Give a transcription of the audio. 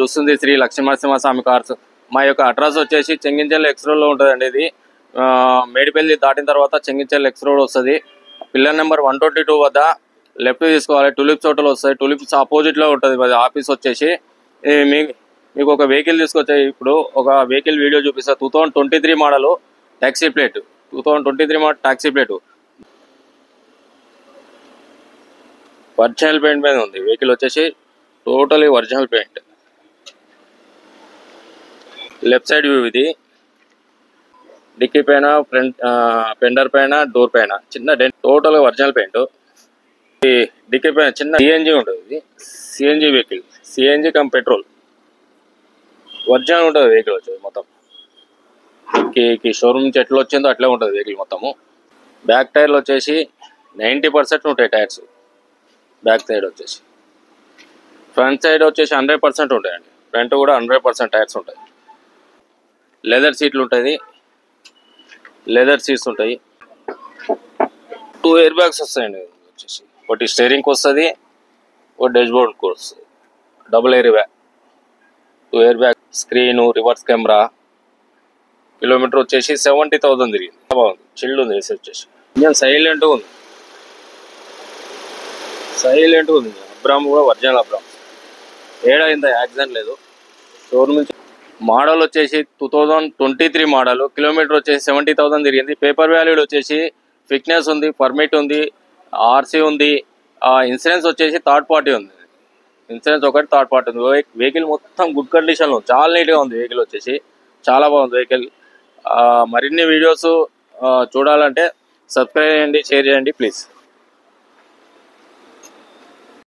చూస్తుంది శ్రీ లక్ష్మీనరసింహస్వామి కార్స్. మా యొక్క అడ్రస్ వచ్చేసి చెంగిచెర్ల ఎక్స్ రోడ్లో ఉంటుందండి. ఇది మేడిపల్లి దాటిన తర్వాత చెంగిచెర్ల ఎక్స్ రోడ్ వస్తుంది. పిల్లర్ నెంబర్ 122 వద్ద లెఫ్ట్ తీసుకోవాలి. టూలిప్స్ హోటల్ వస్తుంది. టూలిప్స్ ఆపోజిట్లో ఉంటుంది ఆఫీస్ వచ్చేసి. మీకు ఒక వెహికల్ తీసుకొచ్చాయి. ఇప్పుడు ఒక వెహికల్ వీడియో చూపిస్తా. 2023 model taxi plate. 2023 model taxi plate original paint మీద ఉంది. వెహికల్ వచ్చేసి totally original paint. Left side view ఇది. డిక్కీ పైన ఫ్రంట్ ఫెండర్ పైన డోర్ పైన చిన్న dent. Total original paint. Dicky పైన చిన్న సిఎన్జి ఉంటుంది. ఇది CNG vehicle. CNG cum petrol original ఉంటుంది వెహికల్ వచ్చేది మొత్తం. షోరూమ్ నుంచి ఎట్లా వచ్చిందో అట్లే ఉంటుంది వెహికల్ మొత్తము. బ్యాక్ టైర్లు వచ్చేసి 90% ఉంటాయి టైర్స్ బ్యాక్ సైడ్ వచ్చేసి. ఫ్రంట్ సైడ్ వచ్చేసి 100% ఉంటాయండి. ఫ్రంట్ కూడా 100% టైర్స్ ఉంటాయి. లెదర్ సీట్లు ఉంటుంది. లెదర్ సీట్స్ ఉంటాయి. 2 ఎయిర్ బ్యాగ్స్ వస్తాయండి వచ్చేసి. ఒకటి స్టీరింగ్కి వస్తుంది, ఒకటి డాష్ బోర్డ్కి వస్తుంది. Double air bag. 2 air bag, screen, reverse camera. Kilometre వచ్చేసి 70,000 తిరిగింది. బాగుంది, చిల్డ్ ఉంది. ఏసీ వచ్చేసి ఇంజన్ సైలెంట్గా ఉంది. సైలెంట్గా ఉంది. అబ్రామ్ కూడా ఒరిజినల్ అబ్రామ్. ఏడైందా యాక్సిడెంట్ లేదు. షోరూమ్ నుంచి మోడల్ వచ్చేసి 2023 మోడల్. కిలోమీటర్ వచ్చేసి 70,000 తిరిగింది. పేపర్ వ్యాల్యూడ్ వచ్చేసి ఫిట్నెస్ ఉంది, పర్మిట్ ఉంది, ఆర్సీ ఉంది. ఇన్సూరెన్స్ వచ్చేసి థర్డ్ పార్టీ ఉంది. ఇన్సూరెన్స్ ఒకటి, థర్డ్ పార్టీ ఉంది. వెహికల్ మొత్తం గుడ్ కండిషన్లో ఉంది. చాలా నీట్గా ఉంది వెహికల్ వచ్చేసి. చాలా బాగుంది వెహికల్. మరిన్ని వీడియోస్ చూడాలంటే సబ్స్క్రైబ్ చేయండి, షేర్ చేయండి ప్లీజ్.